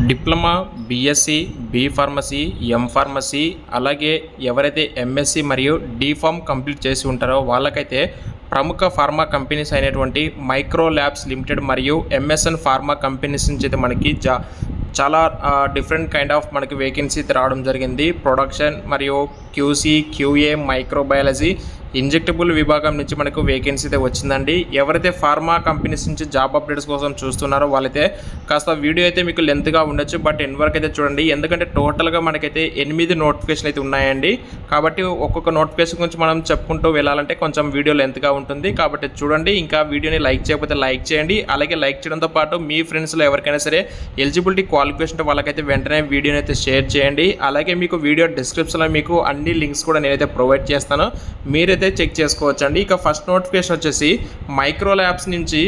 Diploma, BSc, B pharmacy, M pharmacy, అలాగే ఎవరైతే MSc మరియు డి ఫార్మ్ కంప్లీట్ చేసి ఉంటారో వాళ్ళకైతే ప్రముఖ ఫార్మా కంపెనీస్ అయినటువంటి మైక్రో ల్యాబ్స్ లిమిటెడ్ మరియు ఎంఎస్ఎన్ ఫార్మా కంపెనీస్ నుంచి అయితే మనకి చాలా డిఫరెంట్ కైండ్ ఆఫ్ మనకి వేకెన్సీ రావడం జరిగింది. ప్రొడక్షన్ మరియు క్యూసీ, క్యూఏ, మైక్రోబయాలజీ, ఇంజెక్టబుల్ విభాగం నుంచి మనకు వేకెన్సీ అయితే వచ్చిందండి. ఎవరైతే ఫార్మా కంపెనీస్ నుంచి జాబ్ అప్డేట్స్ కోసం చూస్తున్నారో వాళ్ళైతే కాస్త వీడియో అయితే మీకు లెంత్గా ఉండొచ్చు, బట్ ఎండ్ వరకు అయితే చూడండి. ఎందుకంటే టోటల్గా మనకైతే 8 నోటిఫికేషన్ అయితే ఉన్నాయండి. కాబట్టి ఒక్కొక్క నోటిఫికేషన్ గురించి మనం చెప్పుకుంటూ వెళ్ళాలంటే కొంచెం వీడియో లెంత్గా ఉంటుంది. కాబట్టి చూడండి. ఇంకా వీడియోని లైక్ చేయకపోతే లైక్ చేయండి. అలాగే లైక్ చేయడంతో పాటు మీ ఫ్రెండ్స్లో ఎవరికైనా సరే ఎలిజిబిలిటీ క్వాలిఫికేషన్ వాళ్ళకైతే వెంటనే వీడియోని అయితే షేర్ చేయండి. అలాగే మీకు వీడియో డిస్క్రిప్షన్లో మీకు అన్ని లింక్స్ కూడా నేనైతే ప్రొవైడ్ చేస్తాను, మీరైతే చెక్ చేసుకోవచ్చండి. ఇక ఫస్ట్ నోటిఫికేషన్ వచ్చేసి మైక్రో ల్యాబ్స్ నుంచి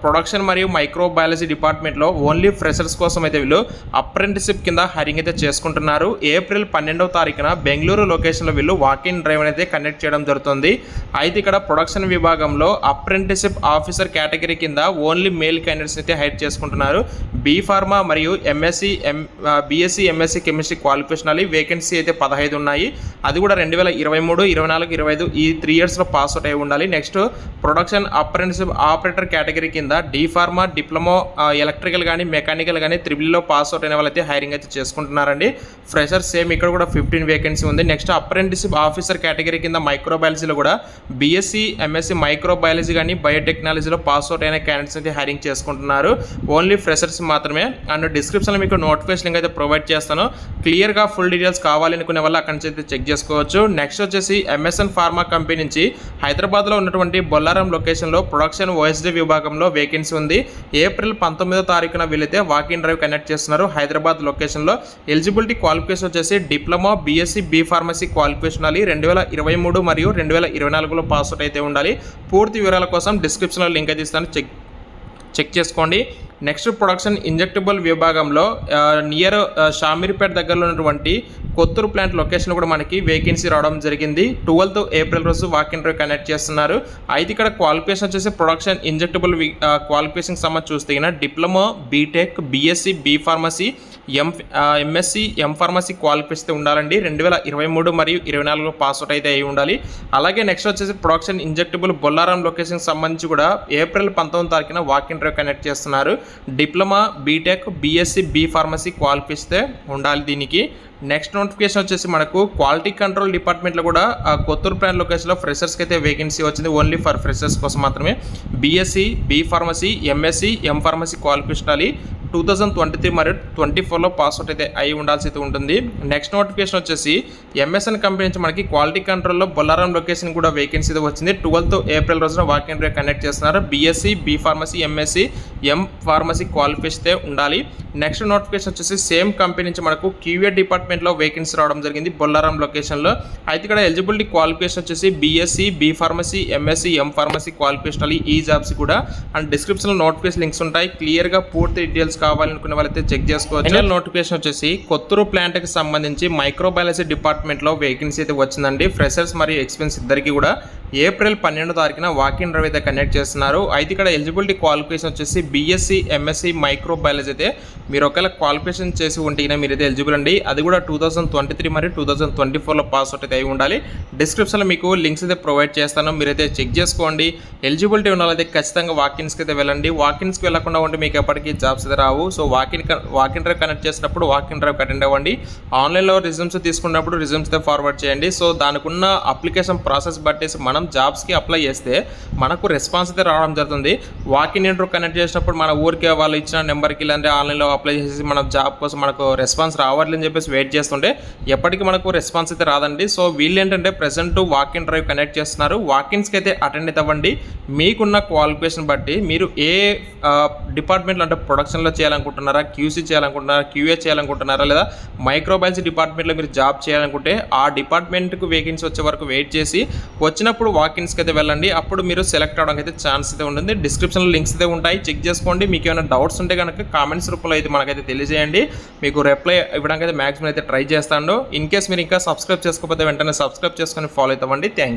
ప్రొడక్షన్ మరియు మైక్రోబయాలజీ డిపార్ట్మెంట్లో ఓన్లీ ఫ్రెషర్స్ కోసం అయితే వీళ్ళు అప్రెంటిస్షిప్ కింద హైరింగ్ అయితే చేసుకుంటున్నారు. ఏప్రిల్ 12వ తారీఖున బెంగళూరు లొకేషన్లో వీళ్ళు వాకిన్ డ్రైవ్ అయితే కండక్ట్ చేయడం జరుగుతుంది. అయితే ఇక్కడ ప్రొడక్షన్ విభాగంలో అప్రెంటిస్షిప్ ఆఫీసర్ కేటగిరీ కింద ఓన్లీ మేల్ క్యాండిడేట్స్ అయితే హైర్ చేసుకుంటున్నారు. బీ ఫార్మా మరియు బీఎస్సీ, ఎంఎస్సీ కెమిస్ట్రీ క్వాలిఫికేషన్ అని వేకెన్సీ అయితే 15 ఉన్నాయి. అది కూడా 2023, 24, 25 ఈ 3 ఇయర్స్లో పాస్ అవుట్ అయి ఉండాలి. Next production apprenticeship operator category కింద డి ఫార్మా, డిప్లొమా, ఎలక్ట్రికల్ కానీ మెకానికల్ కానీ 3లో పాస్ అవుట్ అయిన వాళ్ళైతే హైరింగ్ అయితే చేసుకుంటున్నారండి. ఫ్రెషర్స్ సేమ్ ఇక్కడ కూడా 15 వేకెన్సీ ఉంది. నెక్స్ట్ అప్రెంటిస్షిప్ ఆఫీసర్ కేటగిరీ కింద మైక్రోబయాలజీలో కూడా బీఎస్సీ, ఎంఎస్సీ మైక్రోబయాలజీ కానీ బయోటెక్నాలజీలో పాస్ అవుట్ అయిన క్యాండిడేట్స్ అయితే హైరింగ్ చేసుకుంటున్నారు. ఓన్లీ ఫ్రెషర్స్ మాత్రమే. అండ్ డిస్క్రిప్షన్లో మీకు నోటిఫికేషన్ లింక్ అయితే ప్రొవైడ్ చేస్తాను. క్లియర్గా ఫుల్ డీటెయిల్స్ కావాలనుకునే వాళ్ళు అక్కడి నుంచి అయితే చెక్ చేసుకోవచ్చు. నెక్స్ట్ వచ్చేసి ఎంఎస్ఎన్ ఫార్మా కంపెనీ నుంచి హైదరాబాద్లో ఉన్నటువంటి బొల్లారం లొకేషన్లో ప్రొడక్షన్ ఓఎస్డీ విభాగంలో వేకెన్సీ ఉంది. ఏప్రిల్ 19వ తారీఖున వీళ్ళైతే వాకిన్ డ్రైవ్ కండక్ట్ చేస్తున్నారు హైదరాబాద్ లొకేషన్లో. ఎలిజిబిలిటీ క్వాలిఫికేషన్ వచ్చేసి diploma, BSc, B pharmacy qualification అని 2023 మరియు 2024లో పాస్ అవుట్ అయితే ఉండాలి. పూర్తి వివరాల కోసం డిస్క్రిప్షన్లో లింక్ అయితే ఇస్తాను, చెక్ చేసుకోండి. నెక్స్ట్ ప్రొడక్షన్ ఇంజెక్టబుల్ విభాగంలో నియర్ షామీర్పేట దగ్గరలో ఉన్నటువంటి కొత్తూరు ప్లాంట్ లొకేషన్ కూడా మనకి వేకెన్సీ రావడం జరిగింది. 12th ఏప్రిల్ రోజు వాకిన్ డ్రైవ్ కండక్ట్ చేస్తున్నారు. అయితే ఇక్కడ క్వాలిఫికేషన్ వచ్చేసి ప్రొడక్షన్ ఇంజెక్టబుల్ క్వాలిఫికేషన్ సంబంధించి చూస్తే diploma, BTech, BSc, B pharmacy, MSc, M pharmacy qualification ఉండాలండి. 2023 మరియు 2024లో పాస్ అవుట్ అయితే అయి ఉండాలి. అలాగే నెక్స్ట్ వచ్చేసి ప్రొడక్షన్ ఇంజెక్టబుల్ బొల్లారం లొకేషన్ సంబంధించి కూడా ఏప్రిల్ 19వ తారీఖున వాకిన్ డ్రైవ్ కండక్ట్ చేస్తున్నారు. Diploma, BTech, BSc, B pharmacy qualification ఉండాలి దీనికి. నెక్స్ట్ నోటిఫికేషన్ వచ్చేసి మనకు క్వాలిటీ కంట్రోల్ డిపార్ట్మెంట్లో కూడా కొత్తూరు ప్లాంట్ లొకేషన్లో ఫ్రెషర్స్కి అయితే వేకెన్సీ వచ్చింది. ఓన్లీ ఫర్ ఫ్రెషర్స్ కోసం మాత్రమే. BSc, B pharmacy, MSc, M pharmacy qualification అని 2023 మరియు 2024లో పాస్ అవుట్ అయితే అయి ఉండాల్సి అయితే ఉంటుంది. నెక్స్ట్ నోటిఫికేషన్ వచ్చేసి ఎంఎస్ఎన్ కంపెనీ నుంచి మనకి క్వాలిటీ కంట్రోల్లో బొల్లారం లొకేషన్ కూడా వేకెన్సీ అయితే వచ్చింది. 12th ఏప్రిల్ రోజున వాకిన్ డ్రైవ్ కండక్ట్ చేస్తున్నారు. BSc, B pharmacy, MSc, M pharmacy qualification ఉండాలి. నెక్స్ట్ నోటిఫికేషన్ వచ్చేసి సేమ్ కంపెనీ నుంచి మనకు క్యూఏ డిపార్ట్మెంట్లో వేకెన్సీ రావడం జరిగింది బొల్లారం లొకేషన్లో. అయితే ఇక్కడ ఎలిజిబిలిటీ క్వాలిఫికేషన్ వచ్చేసి BSc, B pharmacy, MSc, M pharmacy qualification అని ఈ జాబ్స్ కూడా. అండ్ డిస్క్రిప్షన్లో నోటిఫికేషన్ లింక్స్ ఉంటాయి. క్లియర్గా పూర్తి డీటెయిల్స్ కావాలనుకునే వాళ్ళైతే చెక్ చేసుకోవచ్చు. ఫైనల్ నోటిఫికేషన్ వచ్చేసి కొత్తూరు ప్లాంట్కి సంబంధించి మైక్రోబయాలజీ డిపార్ట్మెంట్లో వేకెన్సీ అయితే వచ్చిందండి. ఫ్రెషర్స్ మరియు ఎక్స్పీరియన్స్ ఇద్దరికి కూడా ఏప్రిల్ 12వ తారీఖున వాకిన్ డ్రైవ్ అయితే కండక్ట్ చేస్తున్నారు. అయితే ఇక్కడ ఎలిజిబిలిటీ క్వాలిఫికేషన్ వచ్చేసి బీఎస్సీ, ఎంఎస్సీ మైక్రోబయాలజీ అయితే మీరు ఒకవేళ క్వాలిఫికేషన్ చేసి ఉంటే మీరైతే ఎలిజిబుల్ అండి. అది కూడా 2023 మరియు 2024లో పాస్ అవుట్ అయితే అయి ఉండాలి. డిస్క్రిప్షన్లో మీకు లింక్స్ అయితే ప్రొవైడ్ చేస్తాను, మీరైతే చెక్ చేసుకోండి. ఎలిజిబిలిటీ ఉన్న వాళ్ళైతే ఖచ్చితంగా వాకిన్స్కి అయితే వెళ్ళండి. వాకిన్స్కి వెళ్ళకుండా ఉంటే మీకు ఎప్పటికీ జాబ్స్ అయితే రావు. సో వాకిన్ డ్రైవ్ కనెక్ట్ చేసినప్పుడు వాకిన్ డ్రైవ్ అటెండ్ అవ్వండి. ఆన్లైన్లో రిజ్యూమ్స్ తీసుకున్నప్పుడు రిజ్యూమ్స్ అయితే ఫార్వర్డ్ చేయండి. సో దానికి ఉన్న అప్లికేషన్ ప్రాసెస్ బట్టేసి మనం జాబ్స్కి అప్లై చేస్తే మనకు రెస్పాన్స్ అయితే రావడం జరుగుతుంది. వాకిన్ ఇంటర్వ్యూ కనెక్ట్ చేసినప్పుడు మన ఊరికే వాళ్ళు ఇచ్చిన నెంబర్కి ఇలాంటి ఆన్లైన్లో అప్లై చేసి మన జాబ్ కోసం మనకు రెస్పాన్స్ రావాలని చెప్పేసి వెయిట్ చేస్తుంటే ఎప్పటికీ మనకు రెస్పాన్స్ అయితే రాదండి. సో వీళ్ళు ఏంటంటే ప్రెసెంట్ వాకిన్ డ్రైవ్ కనెక్ట్ చేస్తున్నారు. వాకిన్స్కి అయితే అటెండ్ అయితే అవ్వండి. మీకున్న క్వాలిఫికేషన్ బట్టి మీరు ఏ డిపార్ట్మెంట్లో అంటే ప్రొడక్షన్లో చేయాలనుకుంటున్నారా, క్యూసీ చేయాలనుకుంటున్నారా, క్యూఏ చేయాలనుకుంటున్నారా, లేదా మైక్రోబయాలజీ డిపార్ట్మెంట్లో మీరు జాబ్ చేయాలనుకుంటే ఆ డిపార్ట్మెంట్కు వేకెన్సీ వచ్చే వరకు వెయిట్ చేసి వచ్చినప్పుడు వాకిన్స్కి అయితే వెళ్ళండి. అప్పుడు మీరు సెలెక్ట్ అవడానికి అయితే ఛాన్స్ అయితే ఉంటుంది. డిస్క్రిప్షన్లో లింక్స్ అయితే ఉంటాయి, చెక్ చేసుకోండి. మీకు ఏమైనా డౌట్స్ ఉంటే కనుక కామెంట్స్ రూపంలో అయితే మనకైతే తెలియజేయండి. మీకు రిప్లై ఇవ్వడానికి అయితే మ్యాక్సిమం అయితే ట్రై చేస్తాను. ఇన్ కేస్ మీరు ఇంకా సబ్స్క్రైబ్ చేసుకోకపోతే వెంటనే సబ్స్క్రైబ్ చేసుకొని ఫాలో అవుతామండి. Thank you.